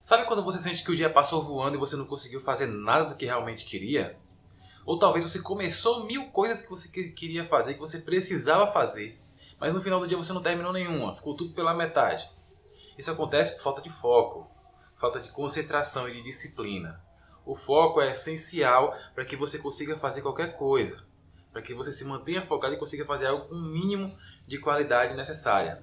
Sabe quando você sente que o dia passou voando e você não conseguiu fazer nada do que realmente queria? Ou talvez você começou 1000 coisas que você queria fazer, que você precisava fazer, mas no final do dia você não terminou nenhuma, ficou tudo pela metade. Isso acontece por falta de foco, falta de concentração e de disciplina. O foco é essencial para que você consiga fazer qualquer coisa, para que você se mantenha focado e consiga fazer algo com o mínimo de qualidade necessária.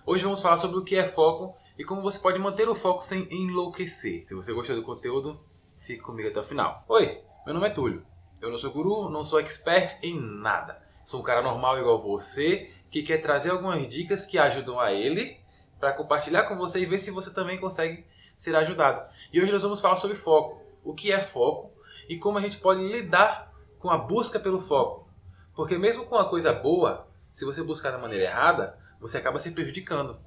Hoje vamos falar sobre o que é foco e como você pode manter o foco sem enlouquecer. Se você gostou do conteúdo, fique comigo até o final. Oi, meu nome é Túlio. Eu não sou guru, não sou expert em nada. Sou um cara normal igual você, que quer trazer algumas dicas que ajudam a ele para compartilhar com você e ver se você também consegue ser ajudado. E hoje nós vamos falar sobre foco. O que é foco e como a gente pode lidar com a busca pelo foco. Porque mesmo com uma coisa boa, se você buscar da maneira errada, você acaba se prejudicando.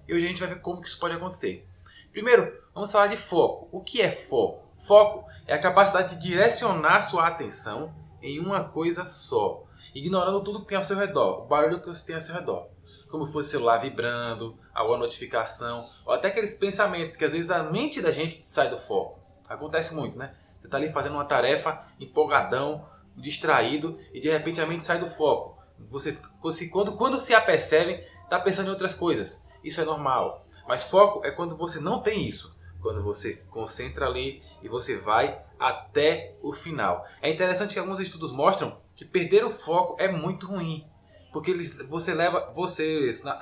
E hoje a gente vai ver como que isso pode acontecer. Primeiro, vamos falar de foco. O que é foco? Foco é a capacidade de direcionar sua atenção em uma coisa só, ignorando tudo que tem ao seu redor, o barulho que você tem ao seu redor. Como se fosse o celular vibrando, alguma notificação, ou até aqueles pensamentos que às vezes a mente da gente sai do foco. Acontece muito, né? Você está ali fazendo uma tarefa, empolgadão, distraído, e de repente a mente sai do foco. Quando se apercebe, está pensando em outras coisas. Isso é normal. Mas foco é quando você não tem isso. Quando você concentra ali e você vai até o final. É interessante que alguns estudos mostram que perder o foco é muito ruim. Porque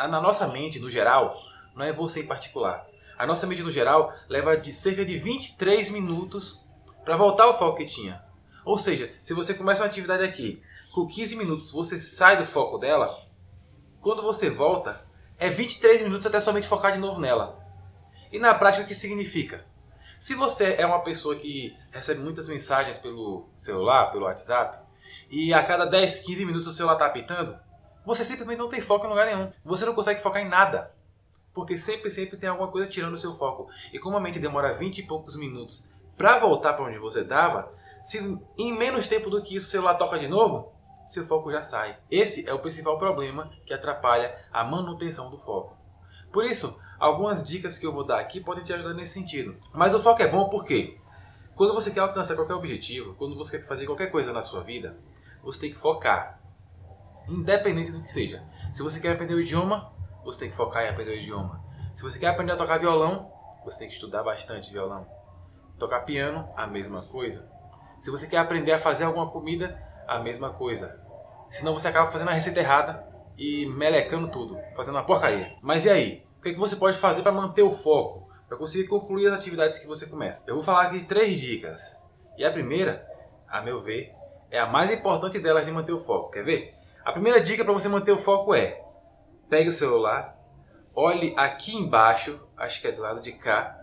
na nossa mente, no geral, não é você em particular. A nossa mente, no geral, leva de cerca de 23 minutos para voltar ao foco que tinha. Ou seja, se você começa uma atividade aqui, com 15 minutos você sai do foco dela, quando você volta, é 23 minutos até somente focar de novo nela. E na prática o que significa? Se você é uma pessoa que recebe muitas mensagens pelo celular, pelo WhatsApp, e a cada 10, 15 minutos o celular está apitando, você simplesmente não tem foco em lugar nenhum. Você não consegue focar em nada. Porque sempre tem alguma coisa tirando o seu foco. E como a mente demora 20 e poucos minutos para voltar para onde você estava, se em menos tempo do que isso o celular toca de novo, seu foco já sai. Esse é o principal problema que atrapalha a manutenção do foco. Por isso, algumas dicas que eu vou dar aqui podem te ajudar nesse sentido. Mas o foco é bom porque quando você quer alcançar qualquer objetivo, quando você quer fazer qualquer coisa na sua vida, você tem que focar. Independente do que seja. Se você quer aprender o idioma, você tem que focar em aprender o idioma. Se você quer aprender a tocar violão, você tem que estudar bastante violão. Tocar piano, a mesma coisa. Se você quer aprender a fazer alguma comida, a mesma coisa. Senão você acaba fazendo a receita errada e melecando tudo, fazendo uma porcaria. Mas e aí? O que você pode fazer para manter o foco? Para conseguir concluir as atividades que você começa? Eu vou falar aqui 3 dicas. E a primeira, a meu ver, é a mais importante delas de manter o foco. Quer ver? A primeira dica para você manter o foco é: pegue o celular, olhe aqui embaixo, acho que é do lado de cá,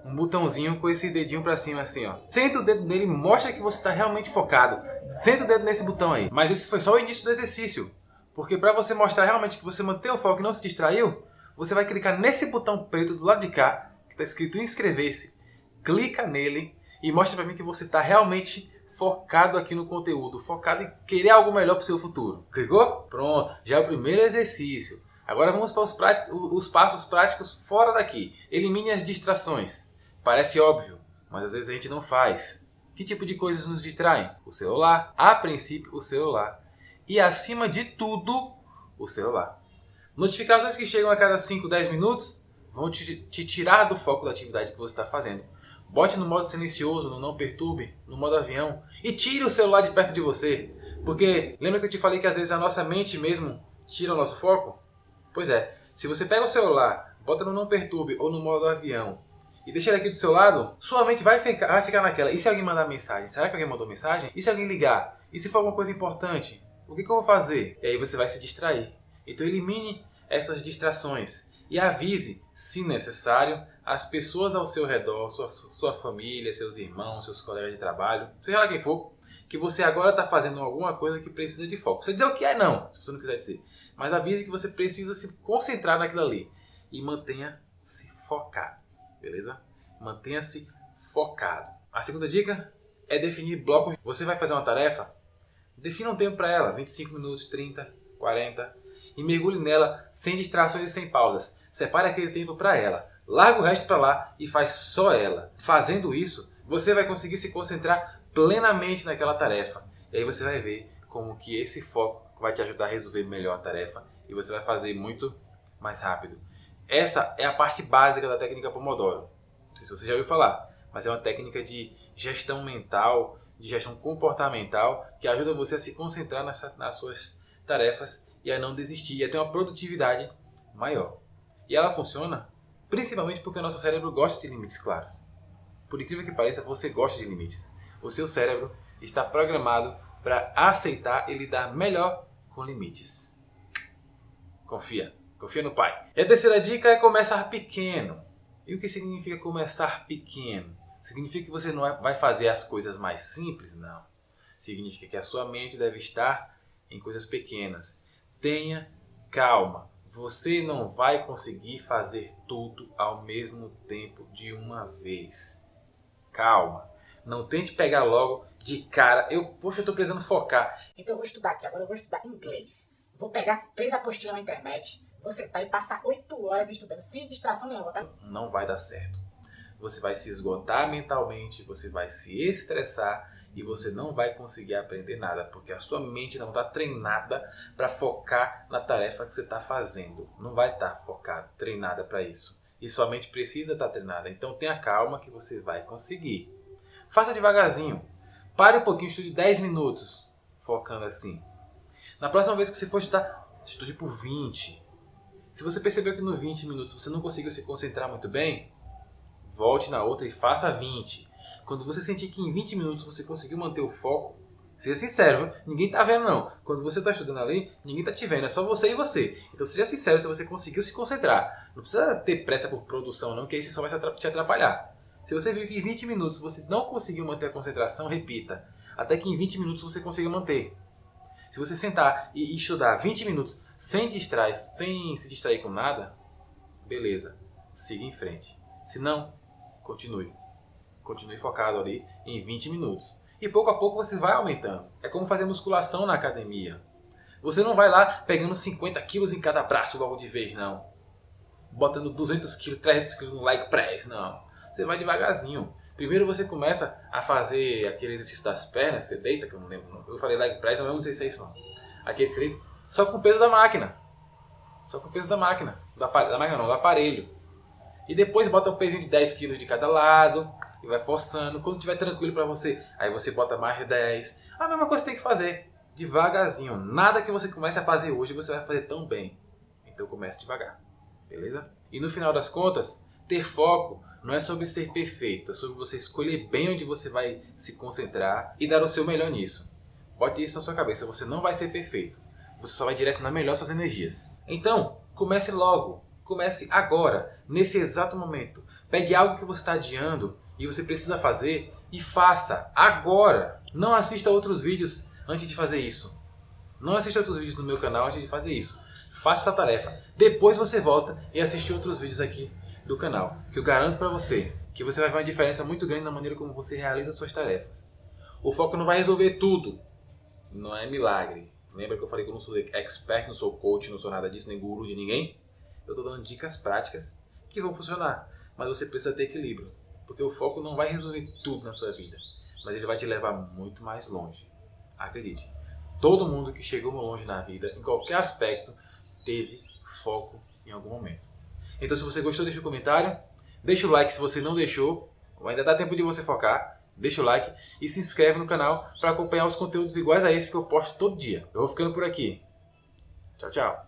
um botãozinho com esse dedinho para cima assim, ó. Senta o dedo nele e mostra que você está realmente focado. Senta o dedo nesse botão aí. Mas esse foi só o início do exercício. Porque para você mostrar realmente que você mantém o foco e não se distraiu, você vai clicar nesse botão preto do lado de cá, que está escrito inscrever-se. Clica nele e mostra para mim que você está realmente focado aqui no conteúdo, focado em querer algo melhor para o seu futuro. Clicou? Pronto, já é o primeiro exercício. Agora vamos para os passos práticos fora daqui. Elimine as distrações. Parece óbvio, mas às vezes a gente não faz. Que tipo de coisas nos distraem? O celular, a princípio o celular. E acima de tudo, o celular. Notificações que chegam a cada 5, 10 minutos vão te tirar do foco da atividade que você está fazendo. Bote no modo silencioso, no não perturbe, no modo avião e tire o celular de perto de você. Porque lembra que eu te falei que às vezes a nossa mente mesmo tira o nosso foco? Pois é, se você pega o celular, bota no não perturbe ou no modo avião e deixa ele aqui do seu lado, sua mente vai ficar naquela. E se alguém mandar mensagem? Será que alguém mandou mensagem? E se alguém ligar? E se for alguma coisa importante? O que eu vou fazer? E aí você vai se distrair. Então elimine essas distrações e avise, se necessário, as pessoas ao seu redor, sua família, seus irmãos, seus colegas de trabalho, seja lá quem for, que você agora está fazendo alguma coisa que precisa de foco. Você dizer o que é não, se você não quiser dizer. Mas avise que você precisa se concentrar naquilo ali. E mantenha-se focado. Beleza? Mantenha-se focado. A segunda dica é definir blocos. Você vai fazer uma tarefa? Defina um tempo para ela. 25 minutos, 30, 40. E mergulhe nela sem distrações e sem pausas. Separe aquele tempo para ela. Larga o resto para lá e faz só ela. Fazendo isso, você vai conseguir se concentrar plenamente naquela tarefa. E aí você vai ver como que esse foco vai te ajudar a resolver melhor a tarefa e você vai fazer muito mais rápido. Essa é a parte básica da técnica Pomodoro. Não sei se você já ouviu falar, mas é uma técnica de gestão mental, de gestão comportamental, que ajuda você a se concentrar nas suas tarefas e a não desistir, e a ter uma produtividade maior. E ela funciona principalmente porque o nosso cérebro gosta de limites claros. Por incrível que pareça, você gosta de limites. O seu cérebro está programado para aceitar e lidar melhor com limites. Confia no pai. E a terceira dica é começar pequeno. E o que significa começar pequeno? Significa que você não vai fazer as coisas mais simples? Não. Significa que a sua mente deve estar em coisas pequenas. Tenha calma. Você não vai conseguir fazer tudo ao mesmo tempo de uma vez. Calma. Não tente pegar logo de cara. Poxa, eu estou precisando focar. Então eu vou estudar aqui. Agora eu vou estudar inglês. Vou pegar 3 apostilas na internet. Vou sentar e passar 8 horas estudando sem distração nenhuma, tá? Não vai dar certo. Você vai se esgotar mentalmente, você vai se estressar e você não vai conseguir aprender nada, porque a sua mente não está treinada para focar na tarefa que você está fazendo. Não vai estar focada, treinada para isso. E sua mente precisa estar treinada. Então tenha calma que você vai conseguir. Faça devagarzinho. Pare um pouquinho, estude 10 minutos, focando assim. Na próxima vez que você for estudar, estude por 20. Se você percebeu que no 20 minutos você não conseguiu se concentrar muito bem, volte na outra e faça 20. Quando você sentir que em 20 minutos você conseguiu manter o foco, seja sincero, ninguém está vendo não. Quando você está estudando ali, ninguém está te vendo, é só você e você. Então seja sincero se você conseguiu se concentrar. Não precisa ter pressa por produção não, que isso só vai te atrapalhar. Se você viu que em 20 minutos você não conseguiu manter a concentração, repita. Até que em 20 minutos você consiga manter. Se você sentar e estudar 20 minutos sem se distrair com nada, beleza, siga em frente. Se não, continue focado ali em 20 minutos. E pouco a pouco você vai aumentando. É como fazer musculação na academia. Você não vai lá pegando 50 quilos em cada braço logo de vez, não. Botando 200 quilos, 300 quilos no leg press, não. Você vai devagarzinho. Primeiro você começa a fazer aquele exercício das pernas, você deita, que eu não lembro. Eu falei leg press, mas eu não sei se é isso não. Aquele treino, só com o peso da máquina. Só com o peso da máquina. Do aparelho. E depois bota um pezinho de 10 kg de cada lado e vai forçando. Quando estiver tranquilo para você, aí você bota mais de 10. A mesma coisa que tem que fazer, devagarzinho. Nada que você comece a fazer hoje você vai fazer tão bem. Então comece devagar, beleza? E no final das contas, ter foco não é sobre ser perfeito, é sobre você escolher bem onde você vai se concentrar e dar o seu melhor nisso. Bote isso na sua cabeça, você não vai ser perfeito. Você só vai direcionar melhor suas energias. Então, comece logo. Comece agora, nesse exato momento. Pegue algo que você está adiando e você precisa fazer e faça agora. Não assista outros vídeos antes de fazer isso. Não assista outros vídeos no meu canal antes de fazer isso. Faça essa tarefa. Depois você volta e assiste outros vídeos aqui do canal. Que eu garanto para você que você vai ver uma diferença muito grande na maneira como você realiza suas tarefas. O foco não vai resolver tudo. Não é milagre. Lembra que eu falei que eu não sou expert, não sou coach, não sou nada disso, nem guru de ninguém? Eu estou dando dicas práticas que vão funcionar, mas você precisa ter equilíbrio, porque o foco não vai resolver tudo na sua vida, mas ele vai te levar muito mais longe. Acredite, todo mundo que chegou longe na vida, em qualquer aspecto, teve foco em algum momento. Então se você gostou, deixa um comentário, deixa o like se você não deixou, ainda dá tempo de você focar, deixa o like e se inscreve no canal para acompanhar os conteúdos iguais a esse que eu posto todo dia. Eu vou ficando por aqui. Tchau, tchau.